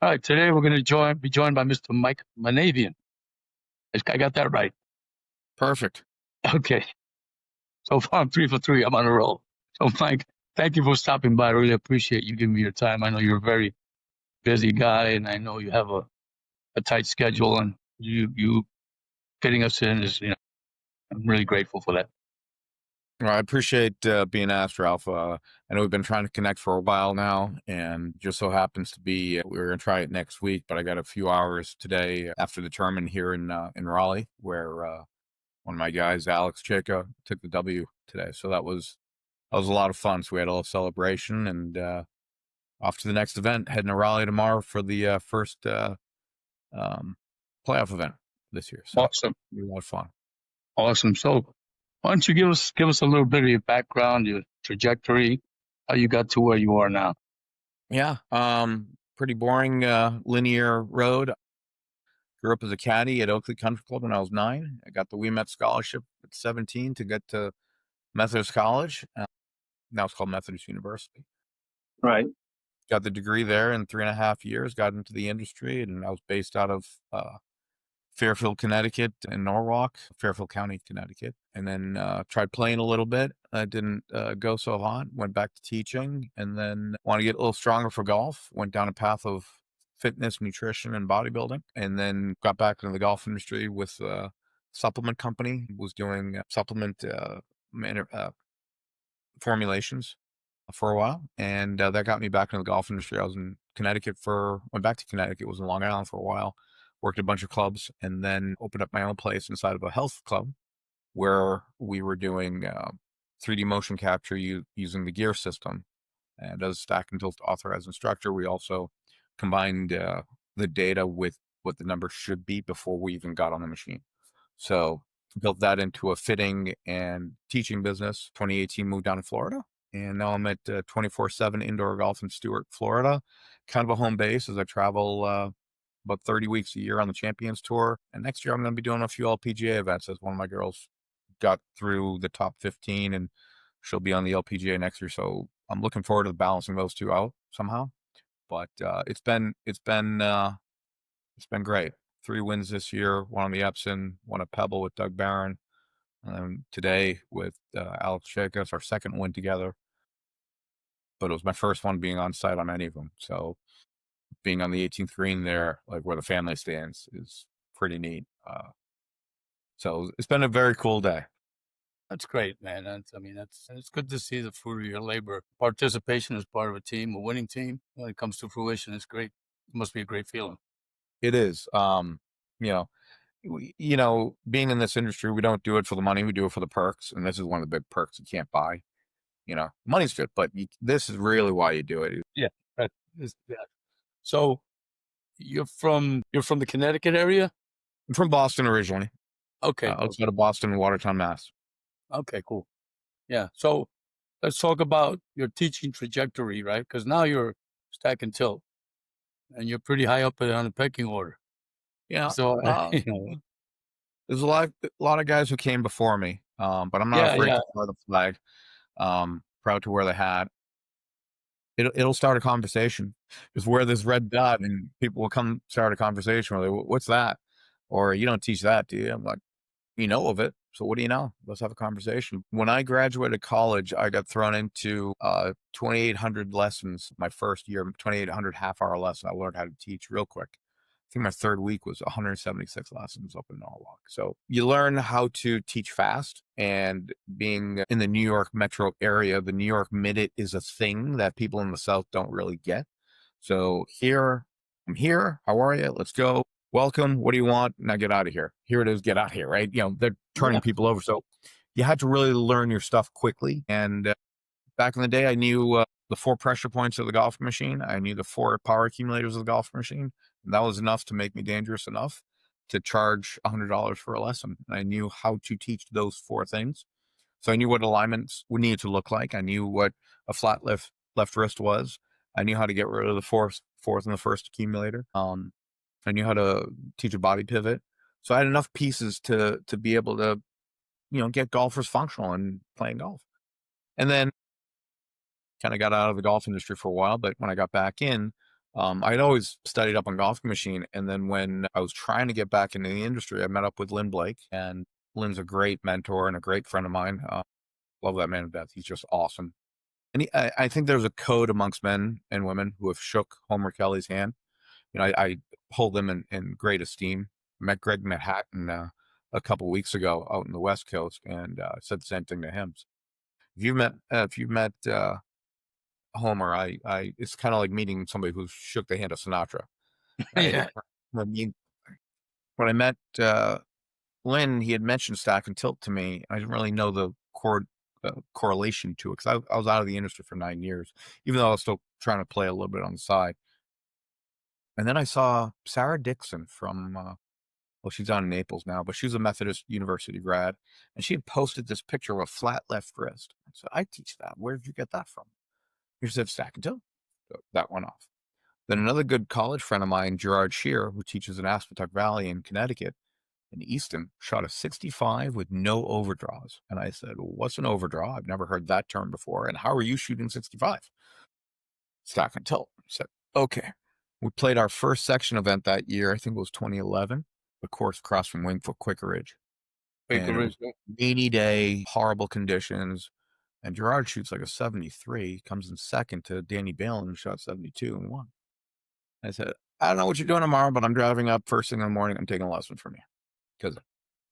All right, today we're going to be joined by Mr. Mike Manavian. I got that right. Perfect. Okay. So far, I'm 3 for 3. I'm on a roll. So, Mike, thank you for stopping by. I really appreciate you giving me your time. I know you're a very busy guy, and I know you have a tight schedule, and you fitting us in is, I'm really grateful for that. Well, I appreciate being asked, Ralph. I know we've been trying to connect for a while now, and just so happens to be we were going to try it next week, but I got a few hours today after the tournament here in Raleigh, where one of my guys, Alex Cheka, took the W today. So that was a lot of fun. So we had a little celebration, and off to the next event, heading to Raleigh tomorrow for the first um, playoff event this year. So Awesome. it'll be a lot of fun. Awesome. So, why don't you give us a little bit of your background, your trajectory, how you got to where you are now? Yeah, pretty boring linear road. Grew up as a caddy at Oakley Country Club when I was 9. I got the WeMet scholarship at 17 to get to Methodist College. Now it's called Methodist University. Right. Got the degree there in 3.5 years. Got into the industry, and I was based out of Fairfield, Connecticut, and Norwalk, Fairfield County, Connecticut. And then tried playing a little bit. I didn't go so hot. Went back to teaching, and then wanted to get a little stronger for golf. Went down a path of fitness, nutrition, and bodybuilding, and then got back into the golf industry with a supplement company. Was doing supplement formulations for a while, and that got me back into the golf industry. I was in Connecticut went back to Connecticut, was in Long Island for a while, worked at a bunch of clubs, and then opened up my own place inside of a health club where we were doing 3D motion capture using the gear system. And as a stack and tilt authorized instructor, we also combined the data with what the numbers should be before we even got on the machine. So built that into a fitting and teaching business. 2018 moved down to Florida, and now I'm at 24/7 indoor golf in Stuart, Florida. Kind of a home base as I travel about 30 weeks a year on the Champions Tour. And next year I'm going to be doing a few LPGA events, as one of my girls got through the top 15, and she'll be on the LPGA next year. So I'm looking forward to balancing those two out somehow. But it's been great. 3 wins this year, one on the Epson, one at Pebble with Doug Barron. And today with Alex Cheka, it's our second win together. But it was my first one being on site on any of them. So being on the 18th green there, like where the family stands, is pretty neat. So it's been a very cool day. That's great, man. It's good to see the fruit of your labor. Participation as part of a team, a winning team, when it comes to fruition, it's great. It must be a great feeling. It is. You know, being in this industry, we don't do it for the money. We do it for the perks. And this is one of the big perks you can't buy. Money's good, but this is really why you do it. Yeah. Yeah. So you're from the Connecticut area? I'm from Boston originally. Okay. Outside of Boston, Watertown, Mass. Okay, cool. Yeah. So let's talk about your teaching trajectory, right? Because now you're stack and tilt, and you're pretty high up on the pecking order. Yeah. So There's a lot of guys who came before me, but I'm not yeah, afraid yeah, to fly the flag. Proud to wear the hat. It'll start a conversation. Just wear this red dot, and people will come start a conversation. Where what's that? Or you don't teach that, do you? I'm like, you know of it. So what do you know? Let's have a conversation. When I graduated college, I got thrown into 2,800 lessons my first year, 2,800 half-hour lessons. I learned how to teach real quick. I think my third week was 176 lessons up in Norwalk. So you learn how to teach fast, and being in the New York metro area, the New York Minute is a thing that people in the South don't really get. So I'm here. How are you? Let's go. Welcome. What do you want? Now get out of here. Here it is. Get out here. Right. They're turning yeah. people over. So you had to really learn your stuff quickly. And back in the day, I knew the 4 pressure points of the golf machine. I knew the 4 power accumulators of the golf machine. And that was enough to make me dangerous enough to charge $100 for a lesson. And I knew how to teach those 4 things. So I knew what alignments would need to look like. I knew what a flat left wrist was. I knew how to get rid of the fourth and the first accumulator. I knew how to teach a body pivot. So I had enough pieces to be able to, get golfers functional and playing golf. And then kind of got out of the golf industry for a while, but when I got back in, I'd always studied up on golf machine, and then when I was trying to get back into the industry, I met up with Lynn Blake, and Lynn's a great mentor and a great friend of mine. Love that man to death. He's just awesome. And I think there's a code amongst men and women who have shook Homer Kelly's hand. I hold them in great esteem. I met Greg Manhattan a couple weeks ago out in the West Coast, and said the same thing to him. If you've met Homer, it's kind of like meeting somebody who shook the hand of Sinatra. Yeah. I mean, when I met Lynn, he had mentioned stack and tilt to me. I didn't really know the correlation to it because I was out of the industry for 9 years, even though I was still trying to play a little bit on the side. And then I saw Sarah Dixon from, well, she's down in Naples now, but she's a Methodist University grad, and she had posted this picture of a flat left wrist. I said, I teach that. Where did you get that from? He said, stack and tilt. So that went off. Then another good college friend of mine, Gerard Shear, who teaches in Aspetuck Valley in Connecticut, in Easton, shot a 65 with no overdraws. And I said, well, what's an overdraw? I've never heard that term before. And how are you shooting 65? Stack and tilt. I said, okay. We played our first section event that year. I think it was 2011. The course across from Wingfoot Quickeridge. And it was a rainy day, horrible conditions. And Gerard shoots like a 73, comes in second to Danny Balin, who shot 72 and won. I said, I don't know what you're doing tomorrow, but I'm driving up first thing in the morning. I'm taking a lesson from you because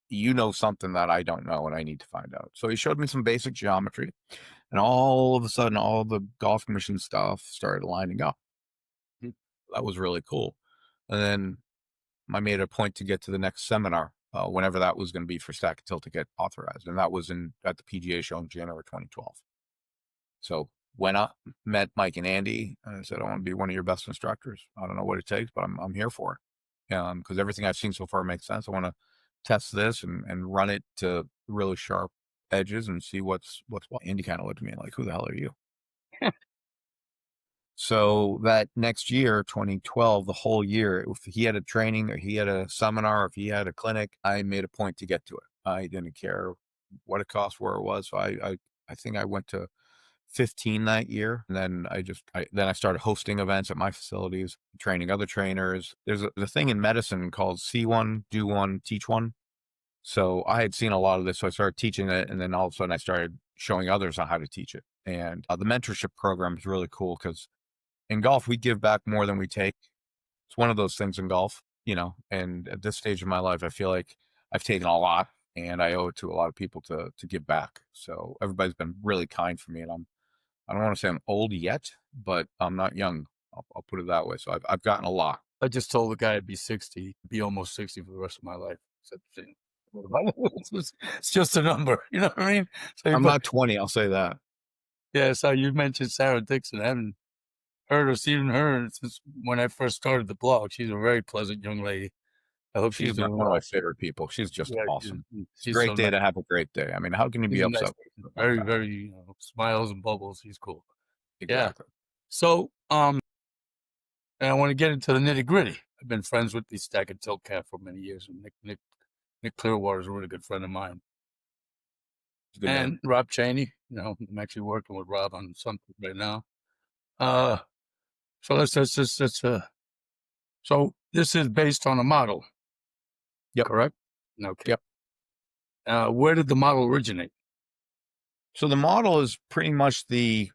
you know something that I don't know and I need to find out. So he showed me some basic geometry, and all of a sudden, all the golf machine stuff started lining up. That was really cool. And then I made a point to get to the next seminar, whenever that was going to be for Stack and Tilt to get authorized. And that was at the PGA show in January 2012. So went up, met Mike and Andy, and I said, I want to be one of your best instructors. I don't know what it takes, but I'm here for it. Because everything I've seen so far makes sense. I want to test this and run it to really sharp edges and see what's what. Andy kind of looked at me like, who the hell are you? So that next year, 2012, the whole year, if he had a training or he had a seminar, or if he had a clinic, I made a point to get to it. I didn't care what it cost, where it was. So I think I went to 15 that year. And then I started hosting events at my facilities, training other trainers. There's the thing in medicine called see one, do one, teach one. So I had seen a lot of this. So I started teaching it. And then all of a sudden I started showing others on how to teach it. And the mentorship program is really cool because in golf, we give back more than we take. It's one of those things in golf, and at this stage of my life, I feel like I've taken a lot and I owe it to a lot of people to give back. So everybody's been really kind for me, and I don't want to say I'm old yet, but I'm not young. I'll put it that way. So I've gotten a lot. I just told the guy I'd be 60, be almost 60 for the rest of my life. It's just a number, you know what I mean? So I'm not 20, I'll say that. Yeah, so you mentioned Sarah Dixon. I haven't heard or seen her since when I first started the blog. She's a very pleasant young lady. I hope she's doing one of my favorite people. She's just awesome. It's a great day to have a great day. I mean, how can you be upset? Very, very, smiles and bubbles. He's cool. Exactly. Yeah. So, and I want to get into the nitty gritty. I've been friends with the Stack and Tilt cat for many years, and Nick Clearwater is a really good friend of mine. And man. Rob Cheney, I'm actually working with Rob on something right now. So so this is based on a model. Yep. Correct? Okay. Yep. Where did the model originate? So the model is pretty much the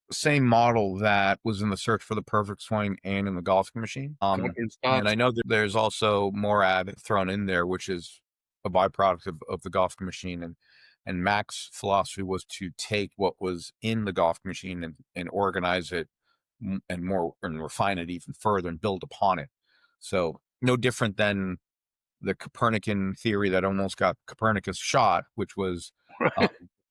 same model that was in the Search for the Perfect Swing and in the Golfing Machine. And I know that there's also Morad thrown in there, which is a byproduct of the Golfing Machine. And Mac's philosophy was to take what was in the Golfing Machine and organize it and refine it even further and build upon it. So no different than the Copernican theory that almost got Copernicus shot, which was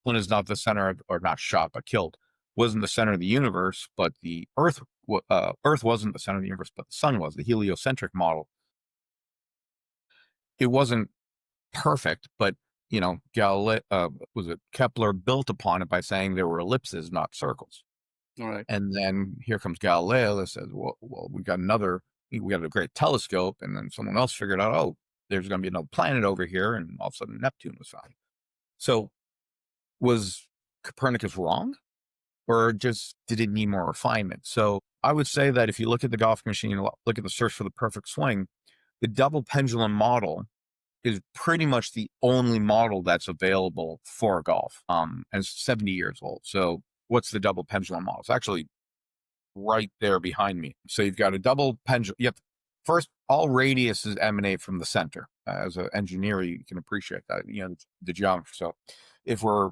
Flint is not the center or not shot, but killed. Wasn't the center of the universe, but the Earth wasn't the center of the universe, but the sun was, the heliocentric model. It wasn't perfect, but Galileo, Kepler built upon it by saying there were ellipses, not circles. All right. And then here comes Galileo that says, well, we got a great telescope, and then someone else figured out, oh, there's going to be another planet over here, and all of a sudden Neptune was found. So was Copernicus wrong? or just did it need more refinement? So I would say that if you look at the golf machine, look at the search for the perfect swing, the double pendulum model is pretty much the only model that's available for golf. And it's 70 years old. So what's the double pendulum model? It's actually right there behind me. So you've got a double pendulum. First, all radiuses emanate from the center. As an engineer, you can appreciate that, the geometry. So if we're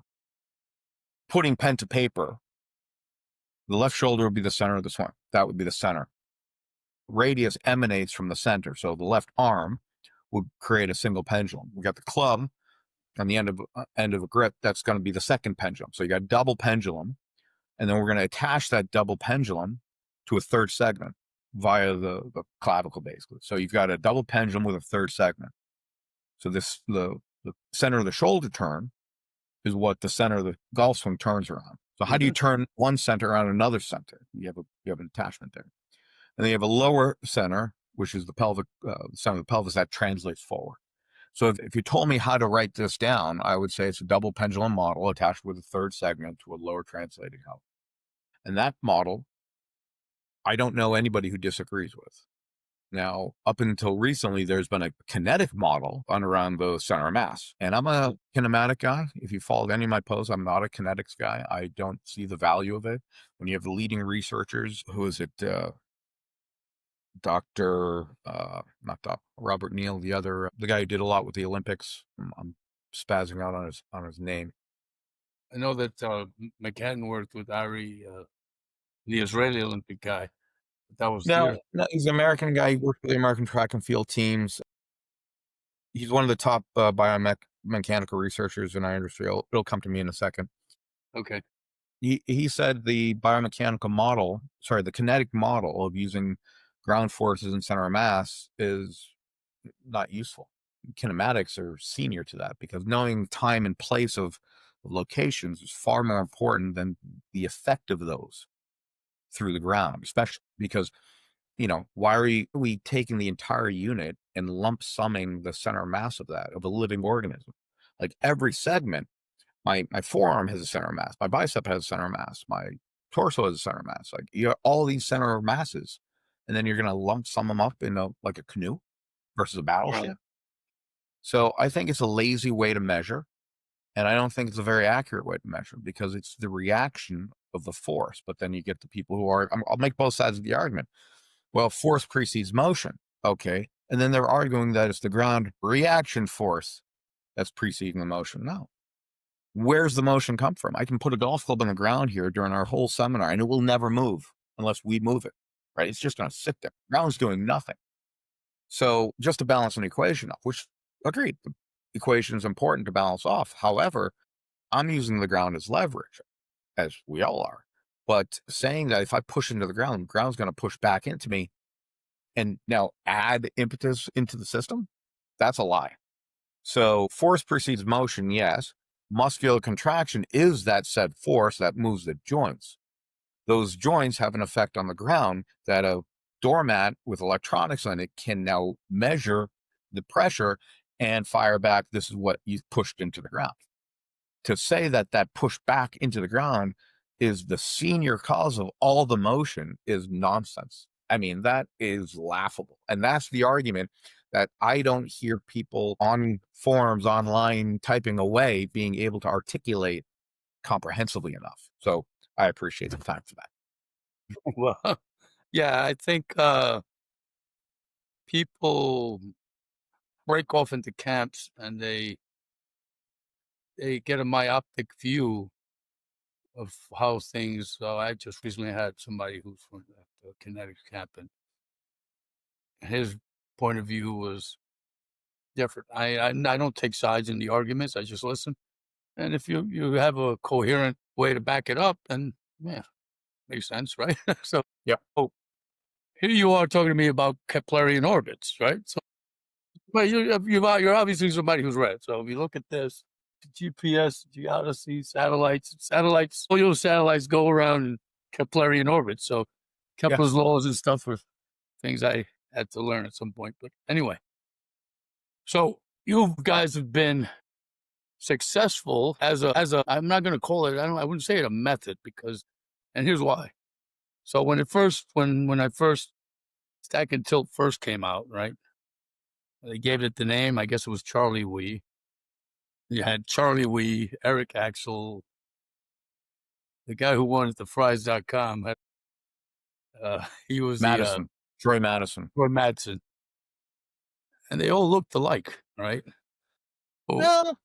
putting pen to paper, the left shoulder would be the center of the swing. That would be the center. Radius emanates from the center. So the left arm would create a single pendulum. We got the club on the end of a grip. That's going to be the second pendulum. So you got double pendulum, and then we're going to attach that double pendulum to a third segment via the clavicle, basically. So you've got a double pendulum with a third segment. So the center of the shoulder turn is what the center of the golf swing turns around. So how do you turn one center around another center? You have an attachment there. And then you have a lower center, which is the pelvic center of the pelvis that translates forward. So if you told me how to write this down, I would say it's a double pendulum model attached with a third segment to a lower translating hub. And that model, I don't know anybody who disagrees with. Now, up until recently, there's been a kinetic model on around the center of mass. And I'm a kinematic guy. If you followed any of my posts, I'm not a kinetics guy. I don't see the value of it. When you have the leading researchers, who is it? Dr. Not Dr. Robert Neal, the guy who did a lot with the Olympics. I'm spazzing out on his name. I know that McCann worked with Ari, the Israeli Olympic guy. But that was No, he's an American guy. He worked with the American track and field teams. He's one of the top biomechanical researchers in our industry. It'll come to me in a second. Okay. He said the the kinetic model of using ground forces and center of mass is not useful. Kinematics are senior to that, because knowing time and place of locations is far more important than the effect of those through the ground, especially because, why are we taking the entire unit and lump summing the center of mass of a living organism? Like every segment, my forearm has a center of mass, my bicep has a center of mass, my torso has a center of mass. Like you have all these center of masses, and then you're going to lump sum them up in like a canoe versus a battleship. Right. So I think it's a lazy way to measure, and I don't think it's a very accurate way to measure, because it's the reaction of the force. But then you get the people who I'll make both sides of the argument. Well, force precedes motion. Okay. And then they're arguing that it's the ground reaction force that's preceding the motion. No. Where's the motion come from? I can put a golf club on the ground here during our whole seminar, and it will never move unless we move it, right? It's just going to sit there. The ground's doing nothing. So just to balance an equation off, which, agreed, the equation is important to balance off. However, I'm using the ground as leverage, as we all are. But saying that if I push into the ground's going to push back into me and now add impetus into the system, that's a lie. So force precedes motion, yes. Muscular contraction is that said force that moves the joints. Those joints have an effect on the ground that a doormat with electronics on it can now measure the pressure and fire back. This is what you pushed into the ground. To say that push back into the ground is the senior cause of all the motion is nonsense. I mean, that is laughable. And that's the argument that I don't hear people on forums online typing away being able to articulate comprehensively enough. So I appreciate the time for that. Well, yeah, I think people break off into camps, and they get a myopic view of how things. So I just recently had somebody who's from the kinetics camp, and his point of view was different. I don't take sides in the arguments. I just listen, and if you have a coherent way to back it up, then yeah, makes sense, right? So yeah. Oh, here you are talking to me about Keplerian orbits, right? So, but you're obviously somebody who's read. So if you look at this, GPS, geodesy, satellites, all your satellites go around in Keplerian orbits. So Kepler's laws and stuff are things I had to learn at some point. But anyway, so you guys have been successful as a I'm not going to call it, I wouldn't say it a method, because And here's why. So when I first Stack and Tilt first came out, right? They gave it the name, I guess it was Charlie Wee. You had Charlie Wee, Eric Axel, the guy who won at the fries.com. He was Madison, Troy Madison. Roy Madsen. And they all looked alike, right? Oh, Well,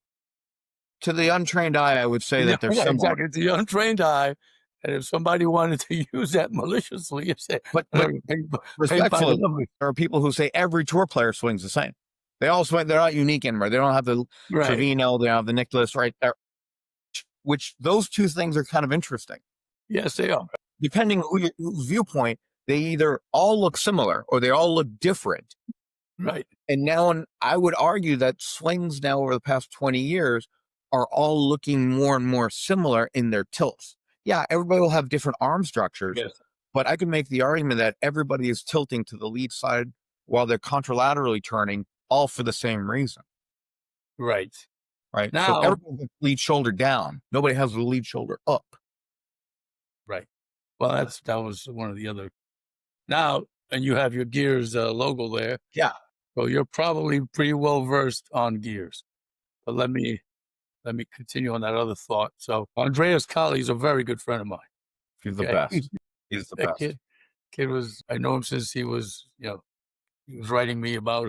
to the untrained eye, I would say that they're similar. Exactly. To the untrained eye. And if somebody wanted to use that maliciously, you say, But respectfully, there are people who say every tour player swings the same. They all swing. They're not unique anymore. They don't have the Trevino. They have the Nicholas right there. Which those two things are kind of interesting. Yes, they are. Depending on whose viewpoint, they either all look similar or they all look different. Right. And now I would argue that swings now over the past 20 years are all looking more and more similar in their tilts. Yeah, everybody will have different arm structures, Yes. but I can make the argument that everybody is tilting to the lead side while they're contralaterally turning, all for the same reason. Right. Right. Now, so everybody has the lead shoulder down. Nobody has the lead shoulder up. Right. Well, that was one of the other. Now, and you have your Gears logo there. Yeah. So you're probably pretty well versed on Gears. But let me continue on that other thought. So Andreas Colley is a very good friend of mine. He's the best. He's the best. Kid was, I know him since he was, he was writing me about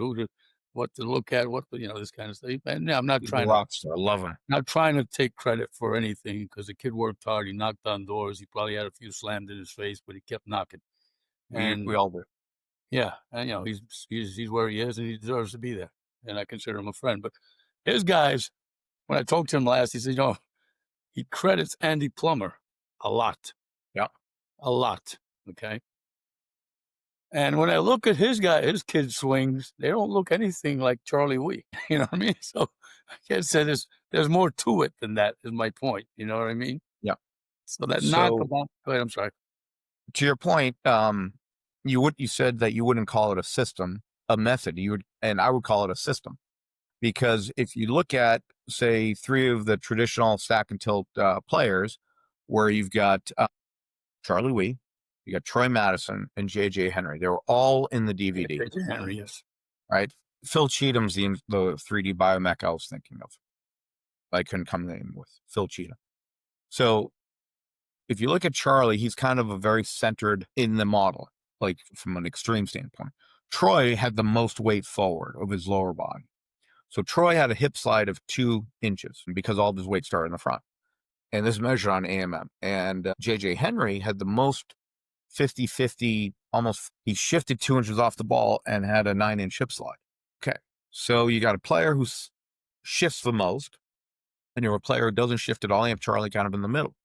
what to look at, this kind of stuff. And I'm not He's trying a rock star. Love him. Not trying to take credit for anything, because the kid worked hard. He knocked on doors. He probably had a few slammed in his face, but he kept knocking. And we all do. Yeah, and he's where he is, and he deserves to be there. And I consider him a friend. But his guys, when I talked to him last, he said, he credits Andy Plummer a lot. Yeah, a lot. Okay. And when I look at his kid swings, they don't look anything like Charlie Wee. You know what I mean? So I can't say there's more to it than that, is my point. You know what I mean? Yeah. So knock about. Go ahead. I'm sorry. To your point, you said that you wouldn't call it a system, a method. And I would call it a system, because if you look at, say, three of the traditional stack and tilt players, where you've got Charlie Wee, you got Troy Madison, and J.J. Henry. They were all in the DVD. J.J. Henry, yes. Right. Phil Cheatham's the 3D biomech I was thinking of. I couldn't come to name with Phil Cheatham. So if you look at Charlie, he's kind of a very centered in the model, like from an extreme standpoint. Troy had the most weight forward of his lower body. So Troy had a hip slide of 2 inches, because all of his weight started in the front. And this is measured on AMM. And J.J. Henry had the most 50-50, almost, he shifted 2 inches off the ball and had a 9-inch hip slide. Okay. So you got a player who shifts the most, and you're a player who doesn't shift at all. You have Charlie kind of in the middle.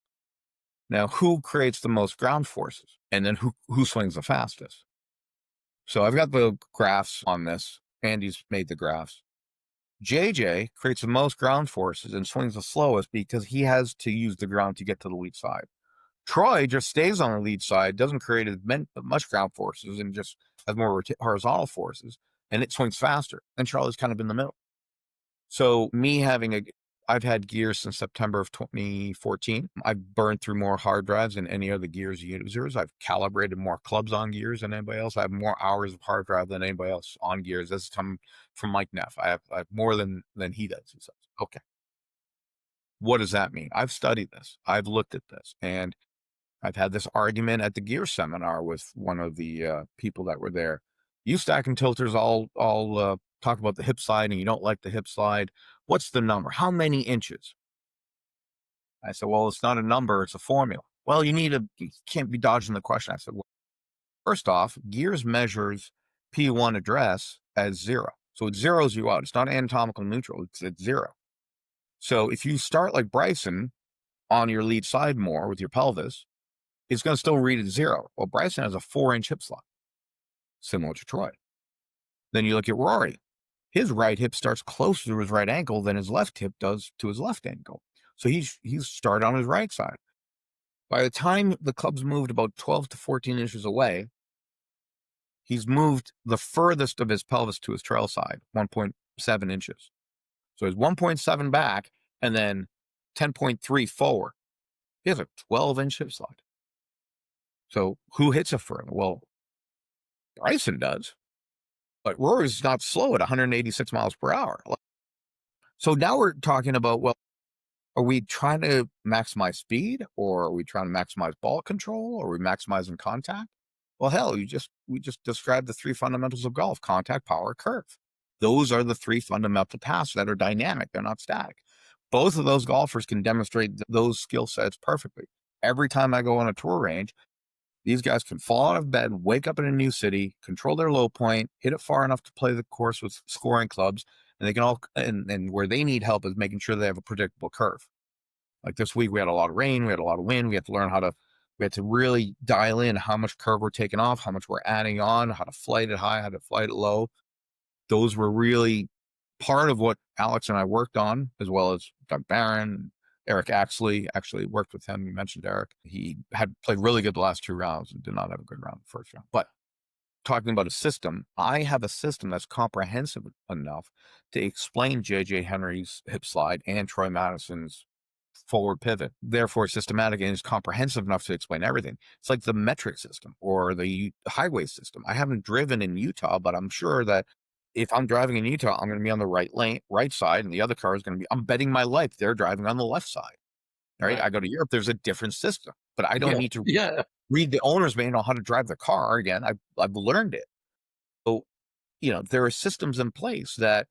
Now, who creates the most ground forces? And then who swings the fastest? So I've got the graphs on this. Andy's made the graphs. JJ creates the most ground forces and swings the slowest, because he has to use the ground to get to the lead side. Troy just stays on the lead side, doesn't create as much ground forces, and just has more horizontal forces, and it swings faster. And Charlie's kind of in the middle. So I've had Gears since September of 2014. I've burned through more hard drives than any other Gears users. I've calibrated more clubs on Gears than anybody else. I have more hours of hard drive than anybody else on Gears. This is coming from Mike Neff. I have more than he does. He says, okay. What does that mean? I've studied this. I've looked at this. And I've had this argument at the Gears seminar with one of the people that were there. You stack and tilters all talk about the hip slide, and you don't like the hip slide. What's the number? How many inches? I said, well, it's not a number, it's a formula. Well, you can't be dodging the question. I said, well, first off, Gears measures P1 address as 0. So it zeroes you out. It's not anatomical neutral, it's 0. So if you start like Bryson on your lead side more with your pelvis, it's going to still read at 0. Well, Bryson has a 4-inch hip slide, similar to Troy. Then you look at Rory. His right hip starts closer to his right ankle than his left hip does to his left ankle. So he's started on his right side. By the time the club's moved about 12 to 14 inches away, he's moved the furthest of his pelvis to his trail side, 1.7 inches. So he's 1.7 back and then 10.3 forward. He has a 12-inch hip slide. So who hits it further? Well, Bryson does, but Rory's not slow at 186 miles per hour. So now we're talking about, well, are we trying to maximize speed, or are we trying to maximize ball control, or are we maximizing contact? Well, hell, we just described the three fundamentals of golf: contact, power, curve. Those are the three fundamental tasks that are dynamic. They're not static. Both of those golfers can demonstrate those skill sets perfectly. Every time I go on a tour range, these guys can fall out of bed, wake up in a new city, control their low point, hit it far enough to play the course with scoring clubs, and they can all, and where they need help is making sure they have a predictable curve. Like this week, we had a lot of rain, we had a lot of wind. We had to learn we had to really dial in how much curve we're taking off, how much we're adding on, how to flight it high, how to flight it low. Those were really part of what Alex and I worked on, as well as Doug Barron, Eric Axley. Actually worked with him. You mentioned Eric. He had played really good the last 2 rounds and did not have a good round the first round. But talking about a system, I have a system that's comprehensive enough to explain JJ Henry's hip slide and Troy Madison's forward pivot. Therefore, systematic and is comprehensive enough to explain everything. It's like the metric system or the highway system. I haven't driven in Utah, but I'm sure that if I'm driving in Utah, I'm going to be on the right side, and the other car is going to be, I'm betting my life they're driving on the left side. Right? I go to Europe, there's a different system, but I don't need to read the owner's manual on how to drive the car again. I've learned it. So, there are systems in place that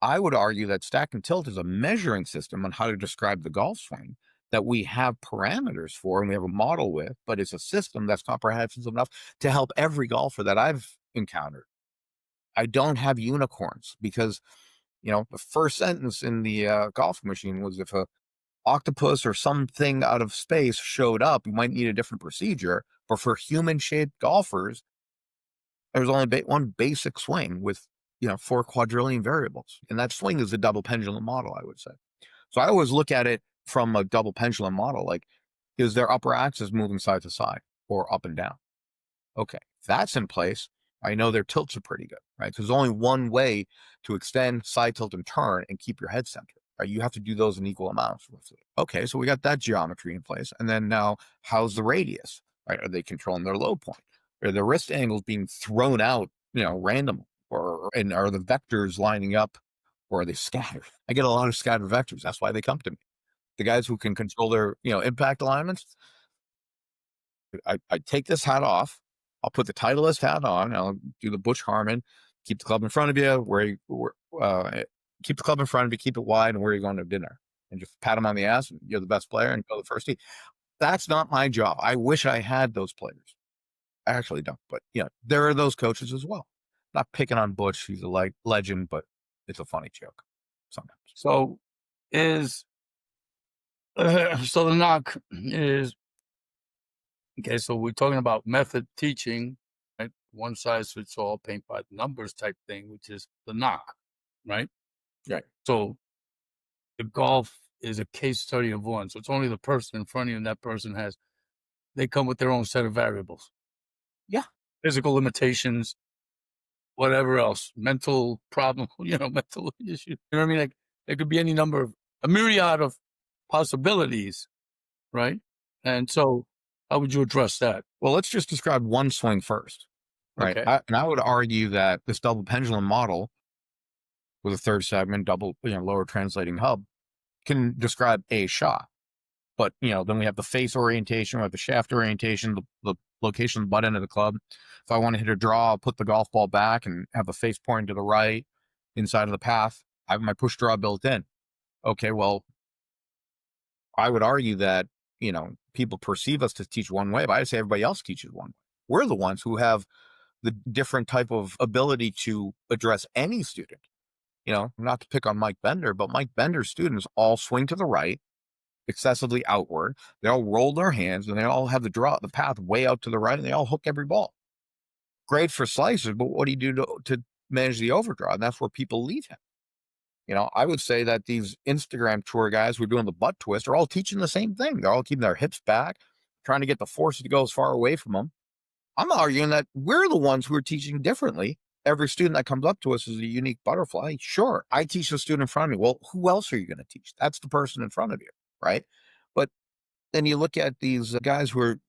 I would argue that stack and tilt is a measuring system on how to describe the golf swing that we have parameters for and we have a model with, but it's a system that's comprehensive enough to help every golfer that I've encountered. I don't have unicorns because, the first sentence in the golf machine was, if a octopus or something out of space showed up, you might need a different procedure. But for human-shaped golfers, there's only one basic swing with 4 quadrillion variables, and that swing is a double pendulum model, I would say. So I always look at it from a double pendulum model, like, is their upper axis moving side to side or up and down? Okay, if that's in place, I know their tilts are pretty good, right? There's only one way to extend, side tilt, and turn and keep your head centered, right? You have to do those in equal amounts. Okay, so we got that geometry in place. And then now, how's the radius, right? Are they controlling their low point? Are the wrist angles being thrown out, randomly? And are the vectors lining up, or are they scattered? I get a lot of scattered vectors. That's why they come to me. The guys who can control their, impact alignments, I take this hat off. I'll put the Titleist hat on. I'll do the Butch Harmon. Keep the club in front of you. Keep the club in front of you. Keep it wide. And where are you going to dinner? And just pat them on the ass. And you're the best player. And go the first tee. That's not my job. I wish I had those players. I actually don't. But there are those coaches as well. Not picking on Butch. He's a legend, but it's a funny joke sometimes. So the knock is, okay, so we're talking about method teaching, right? One size fits all, paint by the numbers type thing, which is the knock, right? Right. So the golf is a case study of one. So it's only the person in front of you, and that person they come with their own set of variables. Yeah. Physical limitations, whatever else, mental problem, mental issues. You know what I mean? Like there could be a myriad of possibilities, right? And so how would you address that? Well, let's just describe one swing first, right? Okay. And I would argue that this double pendulum model with a third segment, double, lower translating hub, can describe a shot. But, then we have the face orientation, we have the shaft orientation, the location of the butt end of the club. If I want to hit a draw, I'll put the golf ball back and have the face pointing to the right inside of the path. I have my push draw built in. Okay, well, I would argue that, people perceive us to teach one way, but I'd say everybody else teaches one way. We're the ones who have the different type of ability to address any student. Not to pick on Mike Bender, but Mike Bender's students all swing to the right, excessively outward. They all roll their hands, and they all have the path way out to the right, and they all hook every ball. Great for slicers, but what do you do to manage the overdraw? And that's where people leave him. I would say that these Instagram tour guys who are doing the butt twist are all teaching the same thing. They're all keeping their hips back, trying to get the force to go as far away from them. I'm arguing that we're the ones who are teaching differently. Every student that comes up to us is a unique butterfly. Sure, I teach the student in front of me. Well, who else are you going to teach? That's the person in front of you, right? But then you look at these guys who are,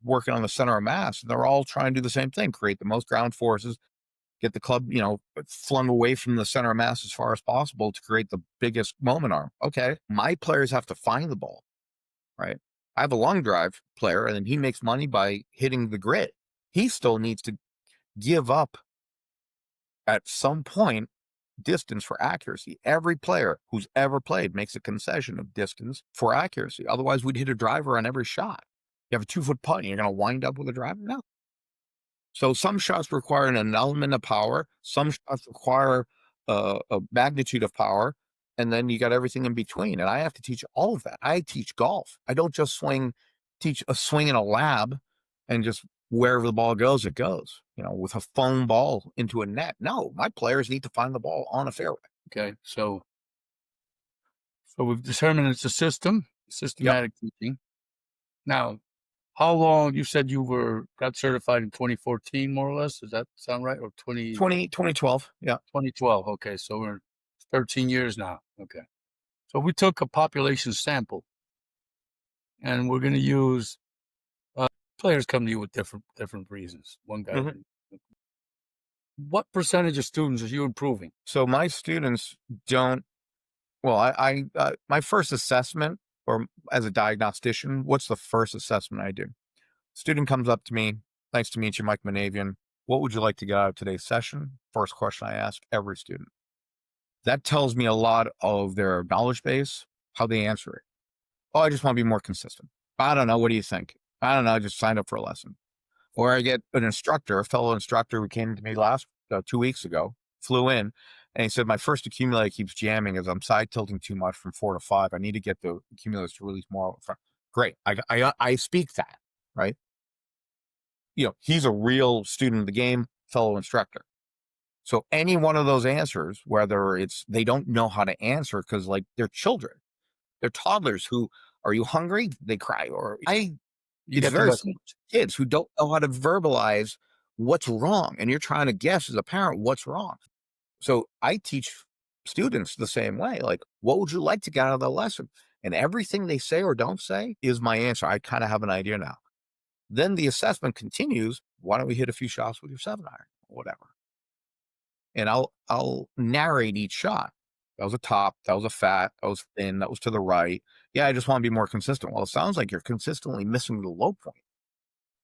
working on the center of mass, and they're all trying to do the same thing, create the most ground forces, get the club, flung away from the center of mass as far as possible to create the biggest moment arm. Okay. My players have to find the ball, right? I have a long drive player, and then he makes money by hitting the grid. He still needs to give up at some point distance for accuracy. Every player who's ever played makes a concession of distance for accuracy. Otherwise, we'd hit a driver on every shot. You have a 2-foot putt and you're going to wind up with a driver? No. So some shots require an element of power. Some shots require a magnitude of power. And then you got everything in between. And I have to teach all of that. I teach golf. I don't just teach a swing in a lab and just wherever the ball goes, it goes, with a foam ball into a net. No, my players need to find the ball on a fairway. Okay. So we've determined it's a systematic teaching. Now, how long, you said you got certified in 2014, more or less? Does that sound right? Or 2012. Yeah. 2012. Okay. So we're 13 years now. Okay. So we took a population sample and we're going to use, players come to you with different reasons. One guy. Mhm. What percentage of students are you improving? So my students don't, well, my first assessment, or as a diagnostician, what's the first assessment I do? Student comes up to me, nice to meet you, Mike Manavian. What would you like to get out of today's session? First question I ask every student. That tells me a lot of their knowledge base, how they answer it. Oh, I just want to be more consistent. I don't know. What do you think? I don't know. I just signed up for a lesson. Or I get an instructor, a fellow instructor who came to me 2 weeks ago, flew in, and he said, my first accumulator keeps jamming as I'm side tilting too much from 4 to 5. I need to get the accumulators to release more up front. Great. I speak that, right? He's a real student of the game, fellow instructor. So any one of those answers, whether it's they don't know how to answer because they're children, they're toddlers who, are you hungry? They cry. Or it's very simple. Kids who don't know how to verbalize what's wrong, and you're trying to guess as a parent what's wrong. So I teach students the same way. What would you like to get out of the lesson? And everything they say or don't say is my answer. I kind of have an idea now. Then the assessment continues. Why don't we hit a few shots with your 7-iron or whatever? And I'll narrate each shot. That was a top, that was a fat, that was thin, that was to the right. Yeah, I just want to be more consistent. Well, it sounds like you're consistently missing the low point,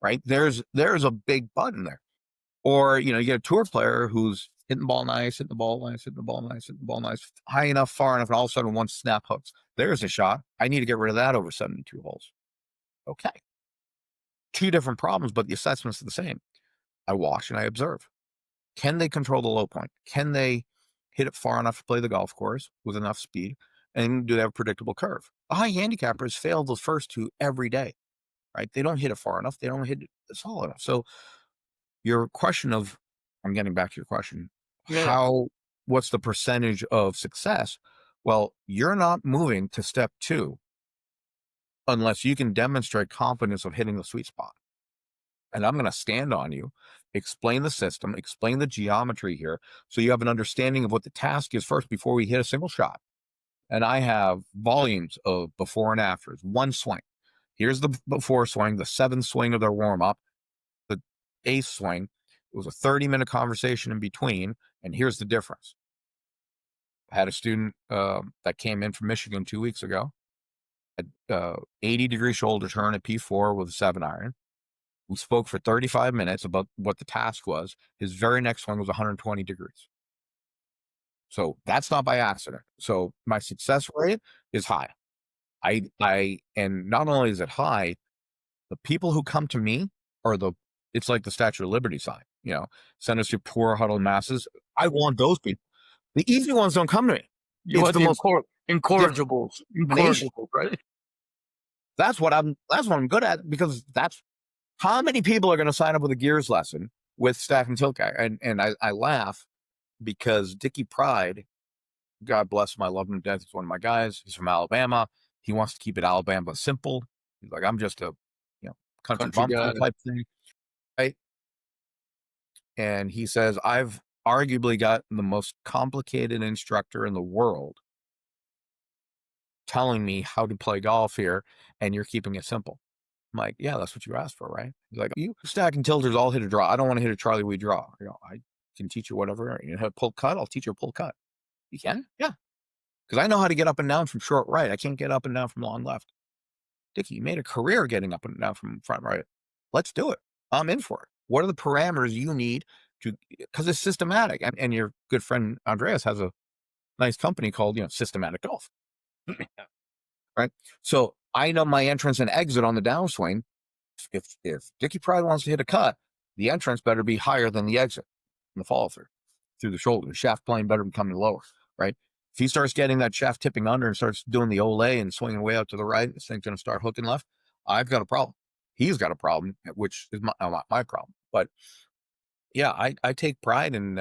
right? There's a big button there. Or, you get a tour player who's hitting the ball nice, hitting the ball nice, hitting the ball nice, hitting the ball nice, high enough, far enough, and all of a sudden one snap hooks. There's a shot. I need to get rid of that over 72 holes. Okay. 2 different problems, but the assessment's the same. I watch and I observe. Can they control the low point? Can they hit it far enough to play the golf course with enough speed? And do they have a predictable curve? The high handicappers fail the first 2 every day, right? They don't hit it far enough. They don't hit it solid enough. So your question of, I'm getting back to your question, what's the percentage of success? Well, you're not moving to step 2 unless you can demonstrate confidence of hitting the sweet spot. And I'm going to stand on you, explain the system, explain the geometry here, so you have an understanding of what the task is first before we hit a single shot. And I have volumes of before and afters, one swing. Here's the before swing, the 7th swing of their warm-up, the 8th swing. It was a 30-minute conversation in between, and here's the difference. I had a student that came in from Michigan 2 weeks ago, 80-degree shoulder turn at P4 with a 7-iron. We spoke for 35 minutes about what the task was. His very next swing was 120 degrees. So that's not by accident. So my success rate is high. And not only is it high, the people who come to me are it's like the Statue of Liberty sign, send us your poor huddled masses. I want those people. The easy ones don't come to me. You want the most incorrigibles, right? That's what I'm good at, because that's how many people are going to sign up with a gears lesson with Stack and Tilt Guy. And I laugh because Dickie Pride, God bless him, I love him to death. He's one of my guys. He's from Alabama. He wants to keep it Alabama simple. He's like, I'm just a country bumpkin type thing, right? And he says, I've arguably got the most complicated instructor in the world telling me how to play golf here, and you're keeping it simple. I'm like, yeah, that's what you asked for, right? He's like, you stacking tilters, I'll hit a draw. I don't want to hit a Charlie Wee draw. I can teach you whatever. You have pull cut, I'll teach you a pull cut. You can? Yeah. Because I know how to get up and down from short right. I can't get up and down from long left. Dickie, you made a career getting up and down from front right. Let's do it. I'm in for it. What are the parameters you need to, because it's systematic. And your good friend Andreas has a nice company called, Systematic Golf. Right. So I know my entrance and exit on the downswing. If Dickie Pride wants to hit a cut, the entrance better be higher than the exit in the follow through the shoulder. The shaft plane better be coming lower, right? If he starts getting that shaft tipping under and starts doing the Olay and swinging way out to the right, this thing's going to start hooking left. I've got a problem. He's got a problem, which is my problem. But yeah, I take pride in,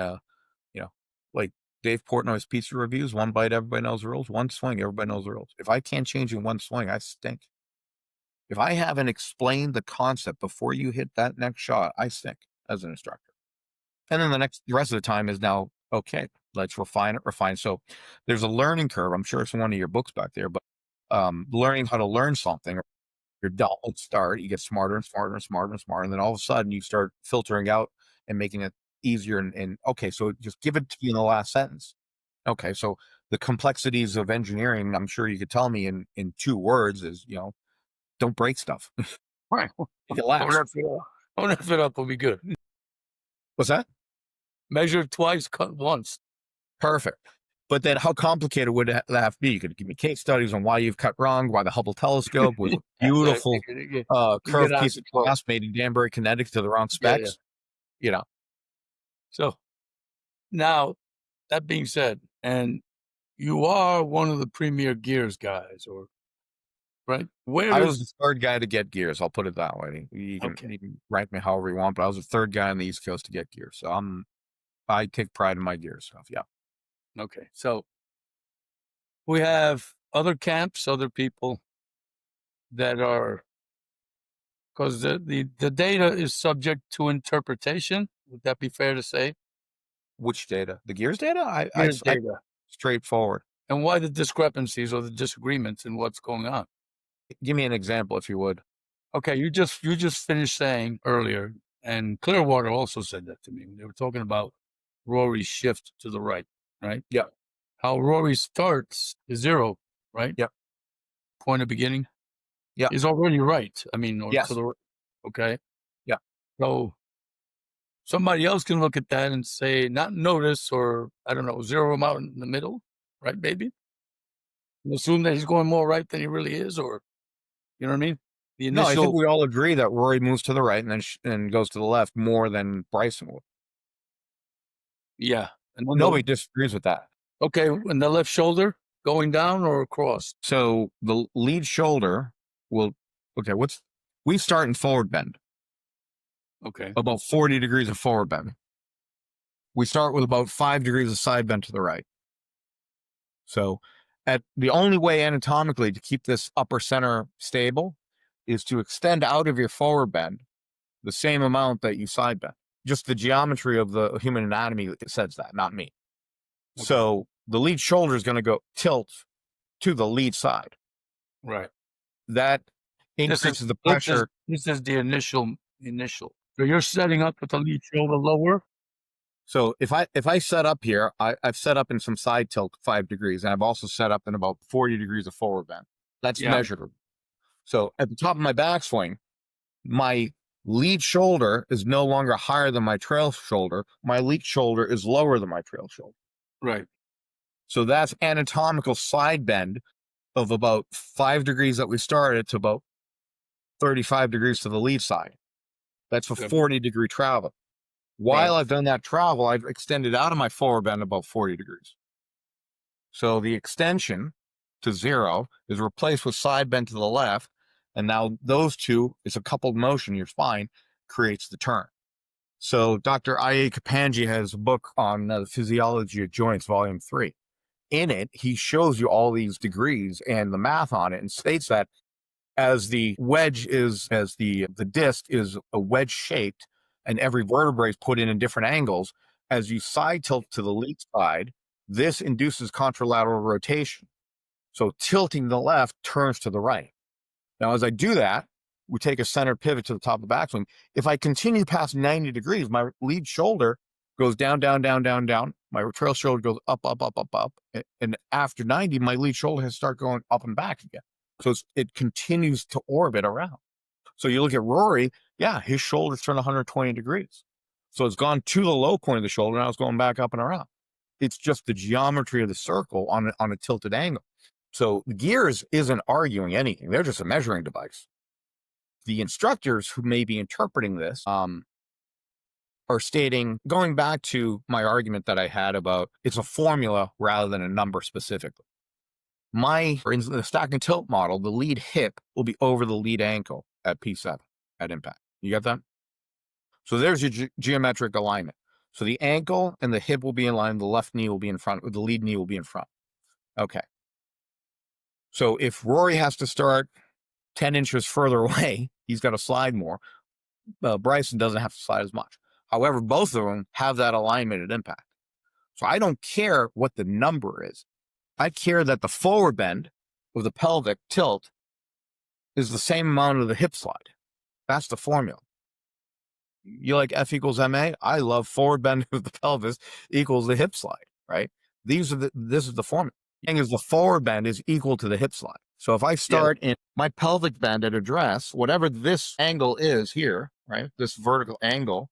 like Dave Portnoy's pizza reviews, one bite, everybody knows the rules, one swing, everybody knows the rules. If I can't change in one swing, I stink. If I haven't explained the concept before you hit that next shot, I stink as an instructor. And then the rest of the time is now, okay, let's refine it. So there's a learning curve. I'm sure it's in one of your books back there, but learning how to learn something, you're dull at start, you get smarter and smarter and smarter and smarter. And then all of a sudden you start filtering out and making it easier. And okay, so just give it to you in the last sentence. Okay, so the complexities of engineering, I'm sure you could tell me in 2 words is, don't break stuff. Right. Make it last. Don't F it up will be good. What's that? Measure twice, cut once. Perfect. But then how complicated would that have to be? You could give me case studies on why you've cut wrong, why the Hubble telescope was a beautiful curved piece of glass made in Danbury, Connecticut to the wrong specs. So now, that being said, and you are one of the premier gears guys, right? I was the 3rd guy to get gears. I'll put it that way. You can rank me however you want, but I was the 3rd guy on the East Coast to get gears. So I take pride in my gear stuff. Yeah. Okay. So we have other camps, other people that are, because the data is subject to interpretation. Would that be fair to say? Which data? The gears data? Gears data. Straightforward. And why the discrepancies or the disagreements in what's going on? Give me an example, if you would. Okay, you just finished saying earlier, and Clearwater also said that to me. They were talking about Rory's shift to the right? Yeah. How Rory starts is 0, right? Yeah. Point of beginning. Yeah. Is already right. I mean, or yes. to the right. Okay. Yeah. So somebody else can look at that and say, not notice, or I don't know, 0 him out in the middle, right, baby? And assume that he's going more right than he really is, or you know what I mean? No, I think we all agree that Rory moves to the right and then goes to the left more than Bryson would. Yeah. And nobody disagrees with that. Okay, and the left shoulder going down or across? So the lead shoulder we start in forward bend. Okay. About 40 degrees of forward bend. We start with about 5 degrees of side bend to the right. So the only way anatomically to keep this upper center stable is to extend out of your forward bend the same amount that you side bend. Just the geometry of the human anatomy says that, not me. Okay. So the lead shoulder is going to go tilt to the lead side. Right. That increases the pressure. This is the initial. So you're setting up with the lead shoulder lower? So if I set up here, I've set up in some side tilt 5 degrees, and I've also set up in about 40 degrees of forward bend. That's measured. So at the top of my backswing, my lead shoulder is no longer higher than my trail shoulder. My lead shoulder is lower than my trail shoulder. Right. So that's anatomical side bend of about 5 degrees that we started to about 35 degrees to the lead side. That's a 40-degree travel. While I've done that travel, I've extended out of my forward bend about 40 degrees. So the extension to 0 is replaced with side bend to the left. And now those two, it's a coupled motion, your spine creates the turn. So Dr. I.A. Kapanji has a book on the physiology of joints, volume 3. In it, he shows you all these degrees and the math on it and states that as the disc is a wedge shaped and every vertebrae is put in different angles, as you side tilt to the lead side, this induces contralateral rotation. So tilting to the left turns to the right. Now, as I do that, we take a center pivot to the top of the backswing. If I continue past 90 degrees, my lead shoulder goes down, down, down, down, down. My trail shoulder goes up, up, up, up, up. And after 90, my lead shoulder has to start going up and back again. So it continues to orbit around. So you look at Rory, yeah, his shoulders turn 120 degrees. So it's gone to the low point of the shoulder. Now it's going back up and around. It's just the geometry of the circle on a tilted angle. So the gears isn't arguing anything. They're just a measuring device. The instructors who may be interpreting this are stating, going back to my argument that I had about it's a formula rather than a number specifically. In the stack and tilt model, the lead hip will be over the lead ankle at P7 at impact. You got that? So there's your geometric alignment. So the ankle and the hip will be in line. The left knee will be in front. The lead knee will be in front. Okay. So if Rory has to start 10 inches further away, he's got to slide more. Bryson doesn't have to slide as much. However, both of them have that alignment at impact. So I don't care what the number is. I care that the forward bend of the pelvic tilt is the same amount of the hip slide. That's the formula. You like F equals MA? I love forward bend of the pelvis equals the hip slide, right? This is the formula. The thing is the forward bend is equal to the hip slide. So if I start in my pelvic bend at address, whatever this angle is here, right? This vertical angle,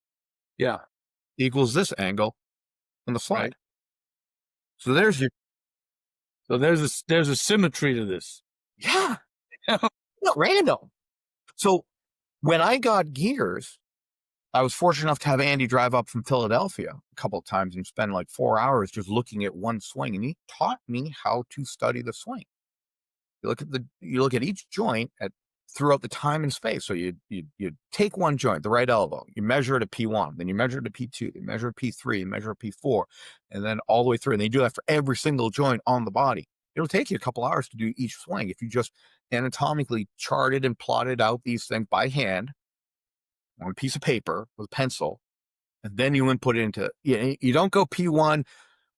equals this angle on the slide. Right. So there's a symmetry to this. Yeah. Not random. So when I got gears, I was fortunate enough to have Andy drive up from Philadelphia a couple of times and spend like 4 hours just looking at one swing. And he taught me how to study the swing. You look at each joint throughout the time and space. So you take one joint, the right elbow, you measure it at P1, then you measure it at P2, then measure it at P3, you measure it at P4, and then all the way through. And they do that for every single joint on the body. It'll take you a couple hours to do each swing if you just anatomically charted and plotted out these things by hand on a piece of paper with a pencil, and then you input it into, you don't go P1,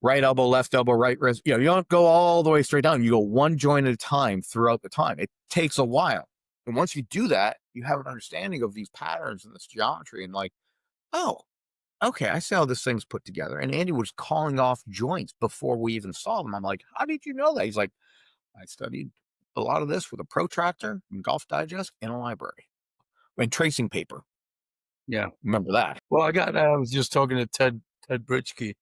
right elbow, left elbow, right wrist. You don't go all the way straight down. You go one joint at a time throughout the time. It takes a while. And once you do that, you have an understanding of these patterns and this geometry and like, oh, okay, I see how this thing's put together. And Andy was calling off joints before we even saw them. I'm like, how did you know that? He's like, I studied a lot of this with a protractor and Golf Digest in a library and tracing paper. Yeah. Remember that. Well, I was just talking to Ted Britschke.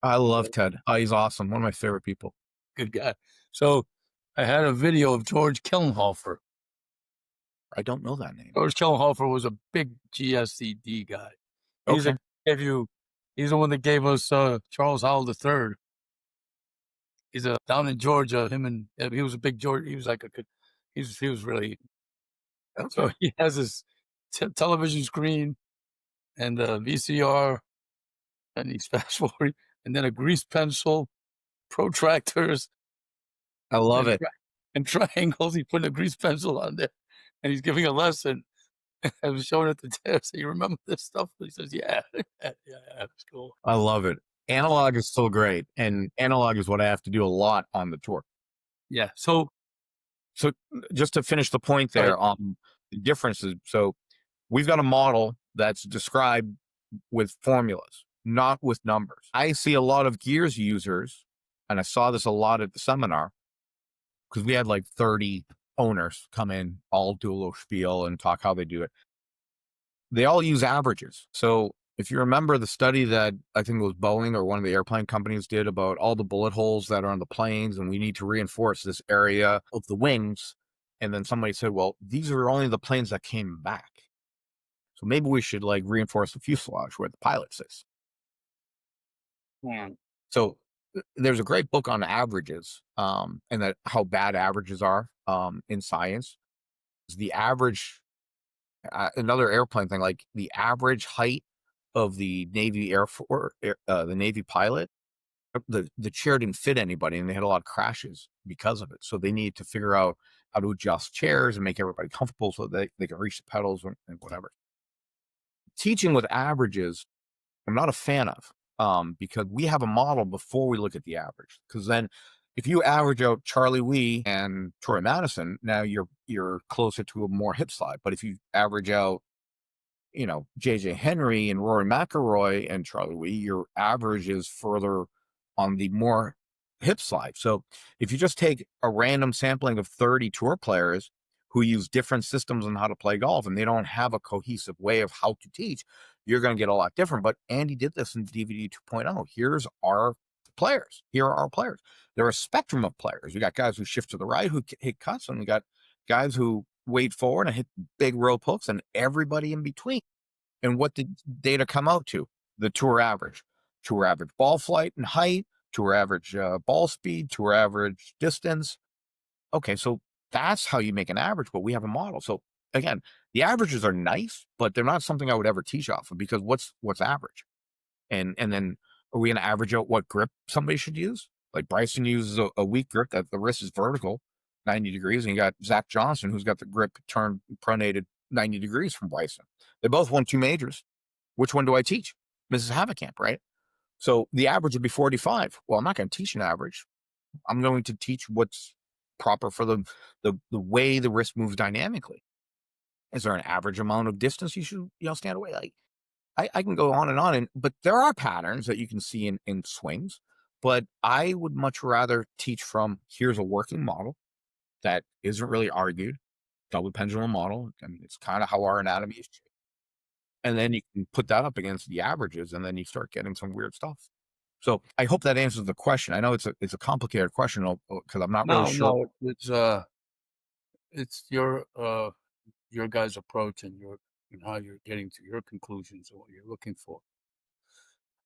I love Ted. Oh, he's awesome. One of my favorite people. Good guy. So I had a video of George Killenhofer. I don't know that name. George Killenhofer was a big GSCD guy. He's the one that gave us Charles Howell III. He's down in Georgia. He was a big George. He was like he was really. Okay. So he has this television screen and a VCR, and he's fast forwarding, and then a grease pencil, protractors. I love it. And triangles. He put a grease pencil on there, and he's giving a lesson. I was showing it to Ted. So you remember this stuff? He says, "Yeah, it's cool." I love it. Analog is so great, and analog is what I have to do a lot on the tour. Yeah. So just to finish the point there on the differences. So we've got a model that's described with formulas, not with numbers. I see a lot of gears users, and I saw this a lot at the seminar because we had like 30 owners come in, all do a little spiel and talk how they do it. They all use averages. So if you remember the study that I think it was Boeing or one of the airplane companies did about all the bullet holes that are on the planes, and we need to reinforce this area of the wings. And then somebody said, well, these are only the planes that came back. So maybe we should like reinforce the fuselage where the pilot sits. Yeah. So there's a great book on averages and that how bad averages are in science. The average, another airplane thing, like the average height of the Navy Air Force, the Navy pilot, the chair didn't fit anybody, and they had a lot of crashes because of it. So they need to figure out how to adjust chairs and make everybody comfortable so that they can reach the pedals and whatever. Teaching with averages, I'm not a fan of because we have a model before we look at the average. Because then if you average out Charlie Wee and Troy Madison, now you're closer to a more hip slide. But if you average out, JJ Henry and Rory McIlroy and Charlie Wee, your average is further on the more hip slide. So if you just take a random sampling of 30 tour players who use different systems on how to play golf and they don't have a cohesive way of how to teach, you're going to get a lot different. But Andy did this in DVD 2.0. Here's our players. Here are our players. There are a spectrum of players. We got guys who shift to the right who hit cuts, and we got guys who wade forward and hit big rope hooks, and everybody in between. And what did data come out to? The tour average ball flight and height, tour average ball speed, tour average distance. Okay, so that's how you make an average, but we have a model. So again, the averages are nice, but they're not something I would ever teach off of, because what's average? And then are we going to average out what grip somebody should use? Like Bryson uses a weak grip that the wrist is vertical, 90 degrees, and you got Zach Johnson, who's got the grip turned pronated 90 degrees from Bryson. They both won 2 majors. Which one do I teach? Mrs. Haverkamp, right? So the average would be 45. Well, I'm not going to teach an average. I'm going to teach what's proper for the way the wrist moves dynamically. Is there an average amount of distance you should stand away? Like I can go on and on, but there are patterns that you can see in swings. But I would much rather teach from, here's a working model that isn't really argued, double pendulum model. I mean, it's kind of how our anatomy is shaped. And then you can put that up against the averages, and then you start getting some weird stuff. So I hope that answers the question. I know it's a complicated question because I'm not really sure. No, it's your guys' approach and how you're getting to your conclusions and what you're looking for.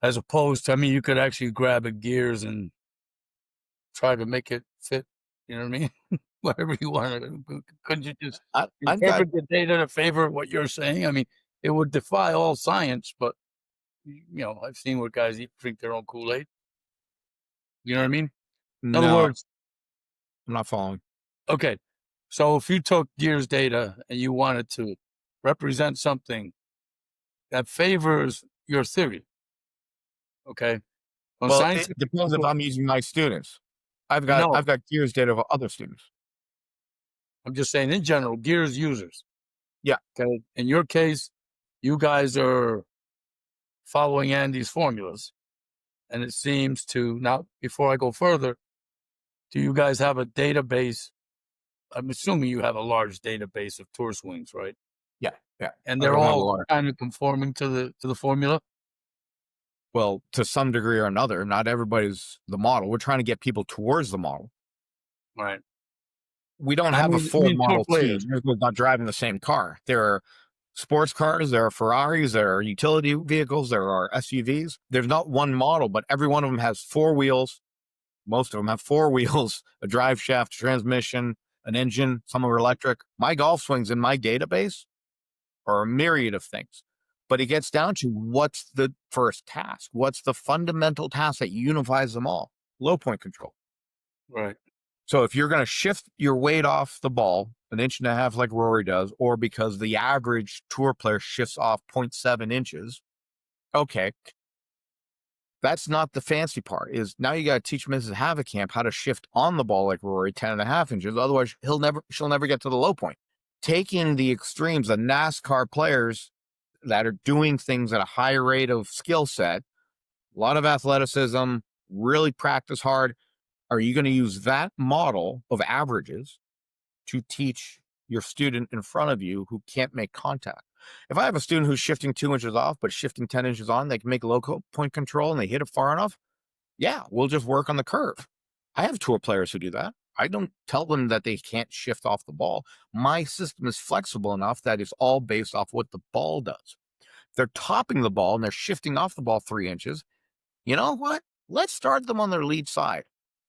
As opposed to, I mean, you could actually grab a gears and try to make it fit. You know what I mean? Whatever you want. Couldn't you just interpret the data to favor what you're saying? I mean, it would defy all science, but I've seen where guys drink their own Kool-Aid. You know what I mean? In other words, I'm not following. Okay, so if you took gears data and you wanted to represent something that favors your theory, okay? Well, it depends if I'm using my students. I've got gears data of other students. I'm just saying in general, gears users. Yeah. Okay. In your case, you guys are following Andy's formulas. And it seems to, now, before I go further, do you guys have a database? I'm assuming you have a large database of tour swings, right? Yeah. And they're all kind of conforming to the formula? Well, to some degree or another. Not everybody's the model. We're trying to get people towards the model. Right. We don't have a full Model T. We're not driving the same car. There are sports cars, there are Ferraris, there are utility vehicles, there are SUVs. There's not one model, but every one of them has 4 wheels. Most of them have 4 wheels, a drive shaft, transmission, an engine. Some are electric. My golf swings in my database are a myriad of things. But it gets down to, what's the first task? What's the fundamental task that unifies them all? Low point control. Right. So if you're going to shift your weight off the ball 1.5 inches like Rory does, or because the average tour player shifts off 0.7 inches, okay, that's not the fancy part. Is now you got to teach Mrs. Haverkamp how to shift on the ball like Rory 10.5 inches. Otherwise, she'll never get to the low point. Taking the extremes, the NASCAR players that are doing things at a higher rate of skill set, a lot of athleticism, really practice hard. Are you going to use that model of averages to teach your student in front of you who can't make contact? If I have a student who's shifting 2 inches off, but shifting 10 inches on, they can make low point control and they hit it far enough, yeah, we'll just work on the curve. I have tour players who do that. I don't tell them that they can't shift off the ball. My system is flexible enough that it's all based off what the ball does. If they're topping the ball and they're shifting off the ball 3 inches, you know what? Let's start them on their lead side.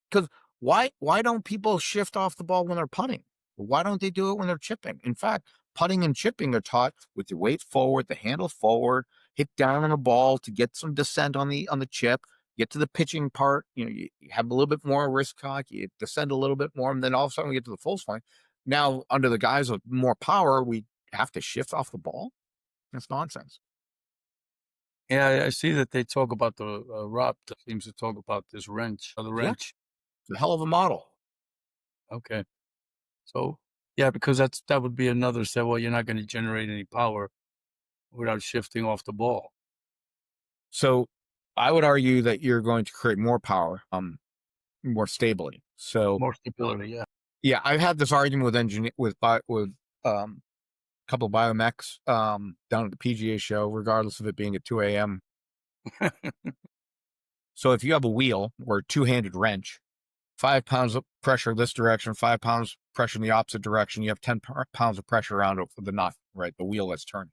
Because why don't people shift off the ball when they're putting? Why don't they do it when they're chipping? In fact, putting and chipping are taught with the weight forward, the handle forward, hit down on the ball to get some descent on the chip, get to the pitching part. You have a little bit more wrist cock, you descend a little bit more, and then all of a sudden we get to the full swing. Now, under the guise of more power, we have to shift off the ball. That's nonsense. Yeah, I see that they talk about the ROP that seems to talk about this wrench, the wrench. It's a hell of a model. Okay. So yeah, because that would be another say, well, you're not going to generate any power without shifting off the ball. So I would argue that you're going to create more power, more stably. So More stability, yeah. yeah, I've had this argument with a couple of biomechs down at the PGA show, regardless of it being at 2 a.m. So if you have a wheel or a two-handed wrench, 5 pounds of pressure this direction, 5 pounds pressure in the opposite direction, you have 10 pounds of pressure around the nut, right? The wheel that's turning.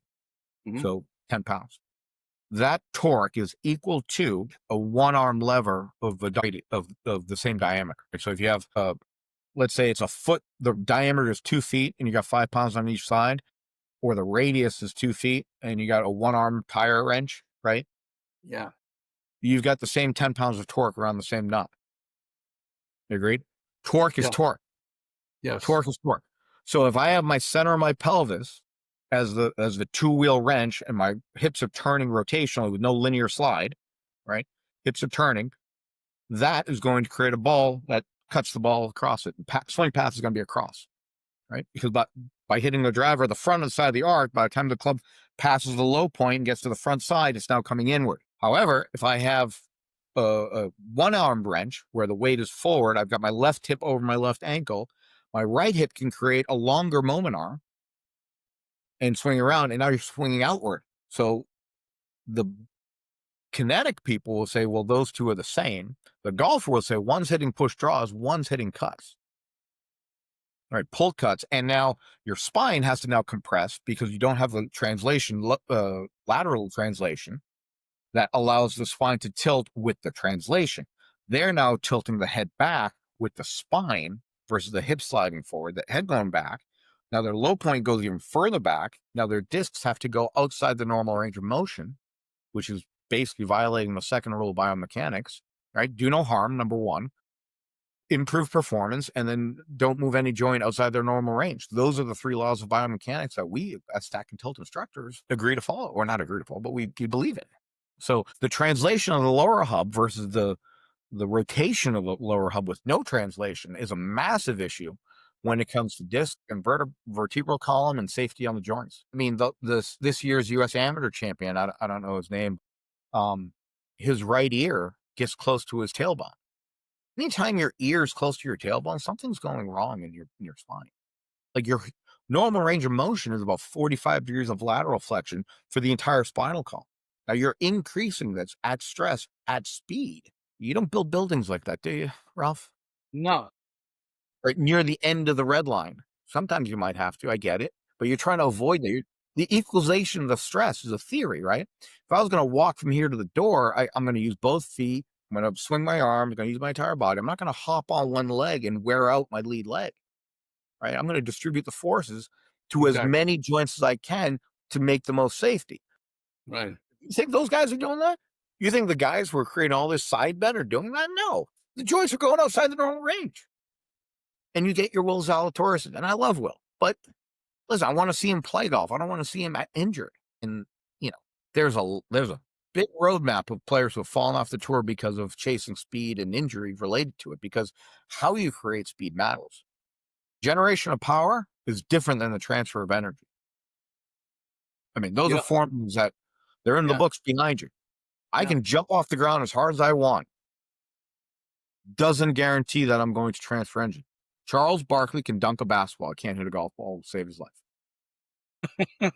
Mhm. So 10 pounds. That torque is equal to a one-arm lever of the same diameter. So if you have, let's say it's a foot, the diameter is 2 feet, and you got 5 pounds on each side, or the radius is 2 feet, and you got a one-arm tire wrench, right? Yeah. You've got the same 10 pounds of torque around the same nut. Agreed? Torque is Yeah. torque. Yes. Torque is torque. So if I have my center of my pelvis as the two-wheel wrench and my hips are turning rotationally with no linear slide, right? Hips are turning. That is going to create a ball that cuts the ball across it. Swing path is going to be across, right? Because by hitting the driver at the front and side of the arc, by the time the club passes the low point and gets to the front side, it's now coming inward. However, if I have a one-arm wrench where the weight is forward, I've got my left hip over my left ankle, my right hip can create a longer moment arm and swing around, and now you're swinging outward. So the kinetic people will say, well, those two are the same. The golfer will say one's hitting push draws, one's hitting cuts. All right, pull cuts. And now your spine has to now compress because you don't have the translation, lateral translation that allows the spine to tilt with the translation. They're now tilting the head back with the spine versus the hip sliding forward, the head going back. Now their low point goes even further back. Now their discs have to go outside the normal range of motion, which is basically violating the second rule of biomechanics, right? Do no harm, number one. Improve performance, and then don't move any joint outside their normal range. Those are the 3 laws of biomechanics that we, as stack and tilt instructors, agree to follow, or not agree to follow, but we believe in. So the translation of the lower hub versus the rotation of the lower hub with no translation is a massive issue when it comes to disc and vertebral column and safety on the joints. I mean, this year's U.S. amateur champion, I don't know his name, his right ear gets close to his tailbone. Anytime your ear is close to your tailbone, something's going wrong in your spine. Like your normal range of motion is about 45 degrees of lateral flexion for the entire spinal column. Now you're increasing this at stress, at speed. You don't build buildings like that, do you, Ralph? No. Right near the end of the red line. Sometimes you might have to, I get it, but you're trying to avoid that. The equalization of the stress is a theory, right? If I was going to walk from here to the door, I'm going to use both feet. I'm going to swing my arm. I'm going to use my entire body. I'm not going to hop on one leg and wear out my lead leg, right? I'm going to distribute the forces to as many joints as I can to make the most safety. Right. You think those guys are doing that? You think the guys who are creating all this side bend are doing that? No. The joints are going outside the normal range. And you get your Will Zalatoris, and I love Will. But listen, I want to see him play golf. I don't want to see him injured. And, there's a big roadmap of players who have fallen off the tour because of chasing speed and injury related to it, because how you create speed matters. Generation of power is different than the transfer of energy. I mean, those are formulas that they're in the books behind you. I can jump off the ground as hard as I want. Doesn't guarantee that I'm going to transfer energy. Charles Barkley can dunk a basketball. Can't hit a golf ball to save his life.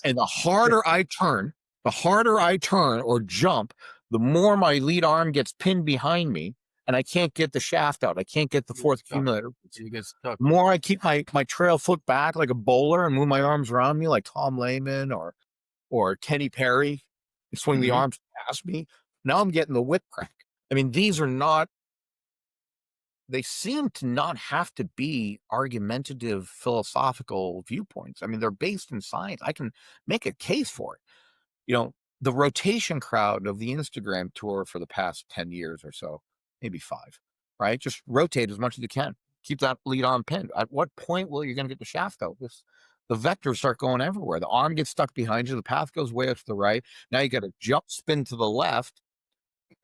And the harder I turn or jump, the more my lead arm gets pinned behind me, and I can't get the shaft out. I can't get the fourth accumulator. You get stuck. The more I keep my trail foot back like a bowler and move my arms around me like Tom Lehman or Kenny Perry and swing the arms past me, now I'm getting the whip crack. I mean, they seem to not have to be argumentative philosophical viewpoints. I mean, they're based in science. I can make a case for it. The rotation crowd of the Instagram tour for the past 10 years or so, maybe 5, right? Just rotate as much as you can. Keep that lead on pinned. At what point will you going to get the shaft out? The vectors start going everywhere. The arm gets stuck behind you. The path goes way up to the right. Now you got to jump spin to the left.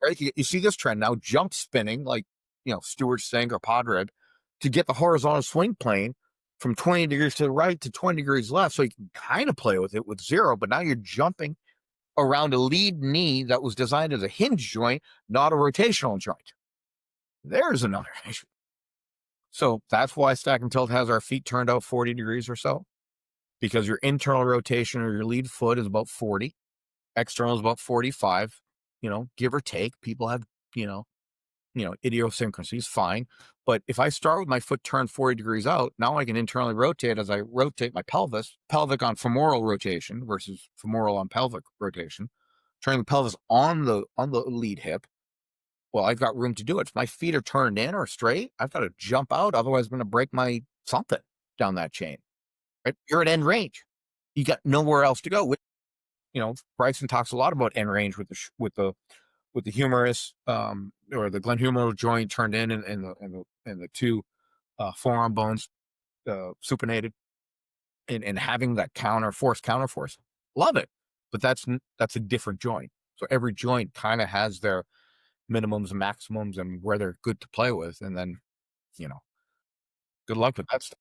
Right? You see this trend now, jump spinning, like steward sink or pod rib to get the horizontal swing plane from 20 degrees to the right to 20 degrees left. So you can kind of play with it with zero, but now you're jumping around a lead knee that was designed as a hinge joint, not a rotational joint. There's another issue. So that's why Stack and Tilt has our feet turned out 40 degrees or so, because your internal rotation or your lead foot is about 40, external is about 45, give or take. People have, idiosyncrasies, fine. But if I start with my foot turned 40 degrees out, now I can internally rotate as I rotate my pelvic on femoral rotation versus femoral on pelvic rotation, turning the pelvis on the lead hip. Well, I've got room to do it. If my feet are turned in or straight, I've got to jump out. Otherwise, I'm going to break my something down that chain. Right? You're at end range. You got nowhere else to go. Bryson talks a lot about end range with the humerus or the glenohumeral joint turned in and the two forearm bones supinated, and having that counter force. Love it, but that's a different joint. So every joint kind of has their minimums and maximums and where they're good to play with, and then good luck with that stuff.